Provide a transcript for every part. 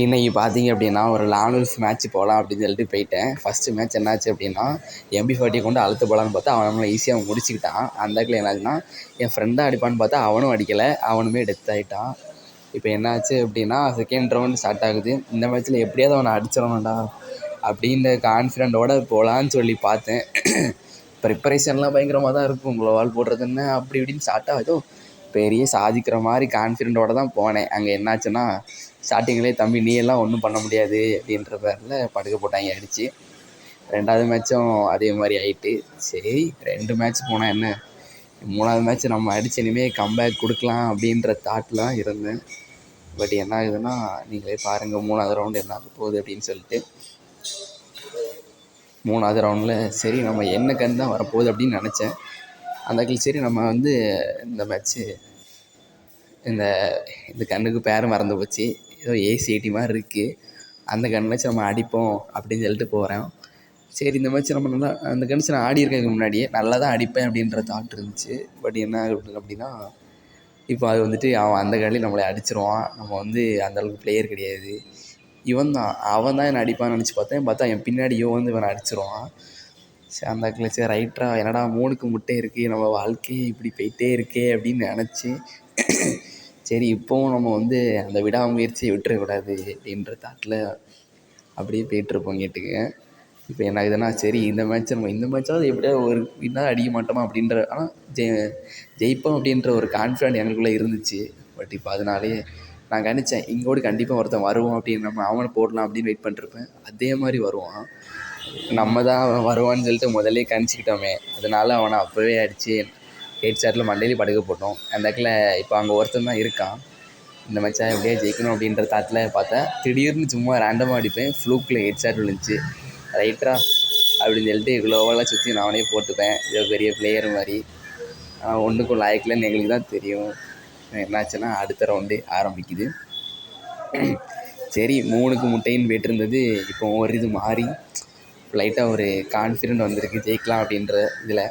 இன்றைக்கி பார்த்தீங்க அப்படின்னா ஒரு லானூல்ஸ் மேட்ச் போகலாம் அப்படின்னு சொல்லிட்டு போயிட்டேன். ஃபஸ்ட்டு மேட்ச் என்னாச்சு அப்படின்னா MP40 கொண்டு அழுத்த போகலான்னு பார்த்தா அவன் நம்மளை ஈஸியாக முடிச்சுக்கிட்டான். அந்த இடத்துல என்னாச்சுன்னா என் ஃப்ரெண்டாக அடிப்பான்னு பார்த்தா அவனும் அடிக்கலை, அவனுமே டெத் ஆகிட்டான். இப்போ என்னாச்சு அப்படின்னா செகண்ட் ரவுண்டு ஸ்டார்ட் ஆகுது. இந்த மேட்ச்சில் எப்படியாவது அவனை அடிச்சிடணும்டா அப்படின்ற கான்ஃபிடென்ட்டோடு போகலான்னு சொல்லி பார்த்தேன். ப்ரிப்பரேஷன்லாம் பயங்கரமாக தான் இருக்கும். குளோவால் போடுறது என்ன அப்படி இப்படின்னு ஸ்டார்ட் ஆகும். பெரிய சாதிக்கிற மாதிரி கான்ஃபிடென்ட்டோடு தான் போனேன். அங்கே என்னாச்சுன்னா ஸ்டார்டிங்லேயே தம்பி நீ எல்லாம் ஒன்றும் பண்ண முடியாது அப்படின்ற பேரில் படுக்க போட்டாங்க அடித்து. 2வது மேட்சும் அதே மாதிரி ஆகிட்டு, சரி 2 மேட்ச் போனால் என்ன, 3வது மேட்ச் நம்ம அடித்து இனிமேல் கம்பேக் கொடுக்கலாம் அப்படின்ற தாட்டில் தான் இருந்தேன். பட் என்ன ஆகுதுன்னா நீங்களே பாருங்கள் 3வது ரவுண்டு என்ன ஆக போகுது அப்படின்னு சொல்லிட்டு. 3வது ரவுண்டில் சரி நம்ம என்ன கண் தான் வரப்போகுது அப்படின்னு நினச்சேன். அந்த சரி நம்ம வந்து இந்த மேட்ச்சு இந்த கண்ணுக்கு பேர் மறந்து போச்சு, ஏதோ AC80 மாதிரி இருக்குது, அந்த கன்னில் நம்ம அடிப்போம் அப்படின்னு சொல்லிட்டு போகிறேன். சரி இந்த மேட்ச் நம்ம நல்லா அந்த கன்ஸ் நான் ஆடியிருக்கேன் முன்னாடியே, நல்லா தான் அடிப்பேன் அப்படின்ற தாட் இருந்துச்சு. பட் என்ன அப்படின்னா இப்போ அது வந்துட்டு அவன் அந்த கன்லேயும் நம்மளை அடிச்சிருவான். நம்ம வந்து அந்தளவுக்கு பிளேயர் கிடையாது. அவன் தான் என்னை அடிப்பான்னு நினச்சி பார்த்தா என் பின்னாடி இவன் வந்து இவனை அடிச்சிருவான். சரி அந்த கிளச்சு ரைட்டரா என்னடா 3க்கு முட்டை இருக்குது, நம்ம வாழ்க்கையே இப்படி போயிட்டே இருக்கே அப்படின்னு நினச்சி சரி இப்போவும் நம்ம வந்து அந்த விடாமுயற்சியை விட்டுறக்கூடாது அப்படின்ற தாட்டில் அப்படியே போயிட்டுருப்போம் கேட்டுக்க. இப்போ என்ன ஆகுதுன்னா சரி இந்த மேட்சாவது எப்படியாவது ஒரு வின்னாக அடிக்க மாட்டோமா அப்படின்ற, ஆனால் ஜெயிப்போம் அப்படின்ற ஒரு கான்ஃபிடென்ட் எங்களுக்குள்ளே இருந்துச்சு. பட் இப்போ அதனாலே நான் கணித்தேன் இங்கோடு கண்டிப்பாக ஒருத்தன் வருவான் அப்படின்னு, நம்ம அவனை போடலாம் அப்படின்னு வெயிட் பண்ணிருப்பேன். அதே மாதிரி வருவான். நம்ம தான் அவன் வருவான்னு சொல்லிட்டு முதல்லே கணிச்சிக்கிட்டோமே, அதனால் அவனை அப்போவே அடித்து ஹெட் ஷாட்டில் மண்டையிலே படுக்க போட்டோம். அந்த இடத்துல இப்போ அங்கே ஒருத்தன் தான் இருக்கான். இந்த மேட்சை எப்படியா ஜெயிக்கணும் அப்படின்ற தாட்டில் பார்த்தா திடீர்னு சும்மா ரேண்டமாக அடிப்பேன், ஃப்ளூக்கில் ஹெட் ஷாட் விழுந்துச்சு. ரைட்டரா அப்படின்னு சொல்லிட்டு குளோவலாக சுற்றி நானே போட்டுப்பேன், இதோ பெரிய பிளேயர் மாதிரி. ஆனால் ஒன்றுக்கும் லாயக்கில்லைன்னு எங்களுக்கு தான் தெரியும். என்னாச்சுன்னா அடுத்த ரவுண்டு ஆரம்பிக்குது. சரி 3க்கு முட்டைன்னு போய்ட்டுருந்தது இப்போ ஒரு இது மாறி லைட்டாக ஒரு கான்ஃபிடென்ட் வந்திருக்கு ஜெயிக்கலாம் அப்படின்ற இதில்.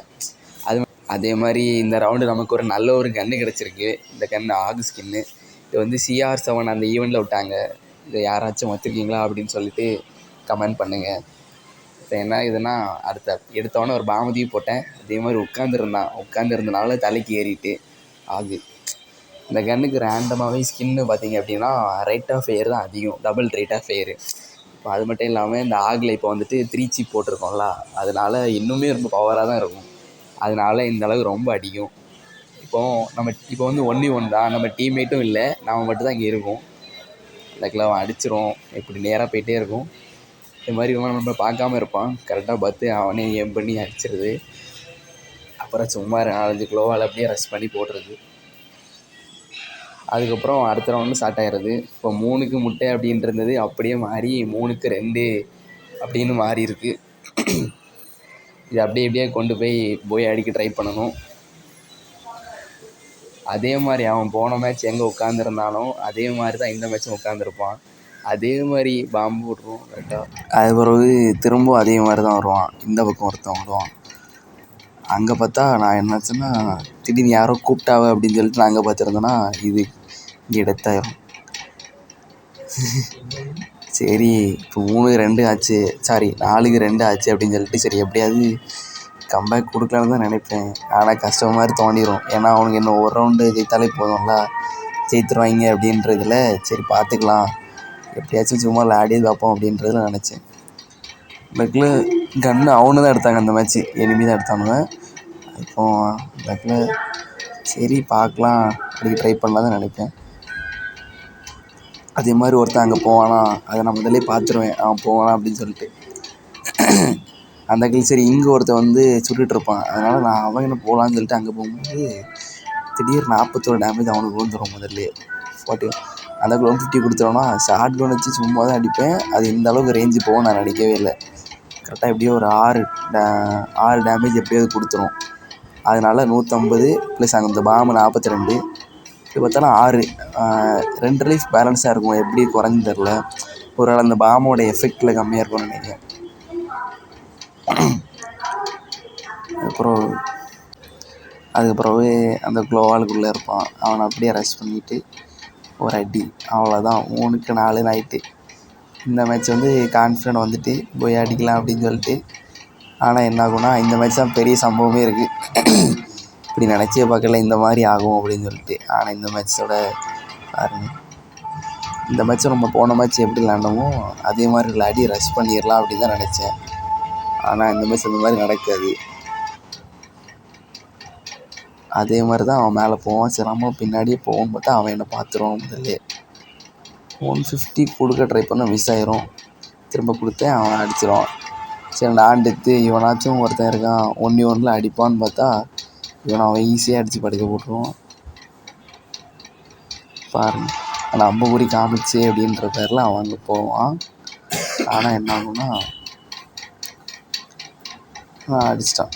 அதே மாதிரி இந்த ரவுண்டு நமக்கு ஒரு நல்ல ஒரு கன்று கிடச்சிருக்கு. இந்த கன்று ஆகு ஸ்கின்னு. இது வந்து CR7 அந்த ஈவெண்ட்டில் விட்டாங்க. இதை யாராச்சும் வச்சுருக்கீங்களா அப்படின்னு சொல்லிட்டு கமெண்ட் பண்ணுங்கள். இப்போ என்ன ஆகுதுன்னா எடுத்தோடனே ஒரு பாமதியும் போட்டேன். அதே மாதிரி உட்காந்துருந்தனால தலைக்கு ஏறிட்டு ஆகு. இந்த கன்னுக்கு ரேண்டமாகவே ஸ்கின்னு பார்த்திங்க அப்படின்னா ரேட் ஆஃப் ஃபயர் தான் அதிகம், டபுள் ரேட் ஆஃப் ஃபயரு. இப்போ அது மட்டும் இல்லாமல் இந்த ஆகில் இப்போ வந்துட்டு 3 சிப் போட்டிருக்கோம்ல, அதனால் இன்னுமே ரொம்ப பவராக தான் இருக்கும். அதனால் இந்தளவுக்கு ரொம்ப அடிக்கும். இப்போ வந்து 1v1 தான், நம்ம டீம்மேட்டும் இல்லை, நம்ம மட்டும் தான் இங்கே இருக்கோம். அதுக்குள்ள அவன் அடிச்சிரும், இப்படி நேராக போயிட்டே இருக்கும். இது மாதிரி இவன் நம்ம பார்க்காம இருப்பான், கரெக்டாக பார்த்து அவனே ஏம் பண்ணி அடிச்சிருது. அப்புறம் சும்மா 4-5 குளோவால் அப்படியே ரஷ் பண்ணி போடுறது. அதுக்கப்புறம் அடுத்த ரவுண்டு ஸ்டார்ட் ஆகிடுது. இப்போ 3க்கு முட்டை அப்படின்னு இருந்தது அப்படியே மாறி 3க்கு 2 அப்படின்னு மாறி இருக்குது. இது அப்படியே கொண்டு போய் அடிக்க ட்ரை பண்ணணும். அதே மாதிரி அவன் போன மேட்ச் எங்கே உட்காந்துருந்தானோ அதே மாதிரி தான் இந்த மேட்ச்சும் உட்காந்துருப்பான். அதே மாதிரி பாம்பு விட்ருவோம் கரெக்டாக. அது பிறகு திரும்பவும் அதே மாதிரி தான் வருவான். இந்த பக்கம் ஒருத்தன் வருவான். அங்கே பார்த்தா நான் என்னாச்சுன்னா திடீர்னு யாரோ கூப்பிட்டாவ அப்படின்னு சொல்லிட்டு நான் அங்கே பார்த்துருந்தேன்னா இது இங்கே டெத்தாயிரும். சரி இப்போ 3-2 ஆச்சு, 4-2 ஆச்சு அப்படின்னு சொல்லிட்டு சரி எப்படியாவது கம்பேக் கொடுக்கலான்னு தான் நினைப்பேன். ஆனால் கஷ்டமாக மாதிரி தோண்டிடும். ஏன்னா அவனுக்கு இன்னும் ஒரு ரவுண்டு ஜெயித்தாலே போதும்ல, ஜெயித்துருவாங்க அப்படின்றதில் சரி பார்த்துக்கலாம், எப்படியாச்சும் சும்மா விளையாடியே பார்ப்போம் அப்படின்றதில் நினச்சேன். பக்கில் கன்று அவனு தான் எடுத்தாங்க, அந்த மேட்ச்சு எனிமி தான் எடுத்தானுங்க. இப்போ பக்கில் சரி பார்க்கலாம் அப்படி ட்ரை பண்ணலாம் தான் நினைப்பேன். அதே மாதிரி ஒருத்தன் அங்கே போவானா, அதை நான் முதல்லே பார்த்துருவேன் அவன் போவானா அப்படின்னு சொல்லிட்டு. அந்த இடத்துல சரி இங்கே ஒருத்தன் வந்து சுட்டுட்ருப்பான், அதனால் நான் அவன் என்ன போகலான்னு சொல்லிட்டு அங்கே போகும்போது திடீர்னு 41 டேமேஜ் அவனுக்கு விழுந்துடும் முதல்ல. 40 அந்த 150 கொடுத்துருவோன்னா ஷார்ட் கன் வச்சு சும்மா தான் அடிப்பேன். அது இந்த அளவுக்கு ரேஞ்சு போகும் நான் நினைக்கவே இல்லை. கரெக்டாக எப்படியோ ஒரு 6 டேமேஜ் எப்படியாவது கொடுத்துரும். அதனால் 150 ப்ளஸ் அங்கே இந்த பாம்பு 42 இப்போ பார்த்தாலும் 6 2 லைஃப் பேலன்ஸாக இருக்கும். எப்படி குறைஞ்சி தெரில, ஒரு வேளை அந்த பாம்போட எஃபெக்டில் கம்மியாக இருக்கும்னு நினைக்கிறேன். அதுக்கப்புறவு அந்த க்ளோவாலுக்குள்ளே இருப்பான், அவனை அப்படியே ரஷ் பண்ணிவிட்டு ஒரு அடி அவ்வளோதான். 3க்கு 4 ஆயிட்டு. இந்த மேட்ச் வந்து கான்ஃபிடென்ட் வந்துட்டு போய் அடிக்கலாம் அப்படின்னு சொல்லிட்டு. ஆனால் என்ன ஆகும்னா இந்த மேட்ச் தான் பெரிய சம்பவமே இருக்குது. இப்படி நினச்சே பார்க்கல இந்த மாதிரி ஆகும் அப்படின்னு சொல்லிட்டு. ஆனால் இந்த மேட்ச்சோட பாருங்கள், இந்த மேட்ச்சை நம்ம போன மேட்ச் எப்படி விளாண்டோமோ அதே மாதிரி விளையாடி ரஷ் பண்ணிடலாம் அப்படின்னு தான் நினச்சேன். ஆனால் இந்த மேட்ச் அந்த மாதிரி நடக்காது. அதே மாதிரி தான் அவன் மேலே போவான். சரி நம்மளும் பின்னாடியே போவோம்னு பார்த்தா அவன் என்னை பார்த்துருவான். முதல்ல 150 கொடுக்க ட்ரை பண்ண மிஸ் ஆயிரும். திரும்ப கொடுத்தேன், அவன் அடிச்சிடுவான். சரி நான் டெத்து இவனாச்சும் ஒருத்தன் இருக்கான் 1v1 அடிப்பான்னு பார்த்தா அவன் ஈஸியாக அடித்து படுக்க போட்டுருவான் பாருங்கள். ஆனால் அம்புக்குறி காமிச்சு அப்படின்ற பேரில் அவன் அங்கே போவான். ஆனால் என்ன ஆகும்னா அடிச்சிட்டான்.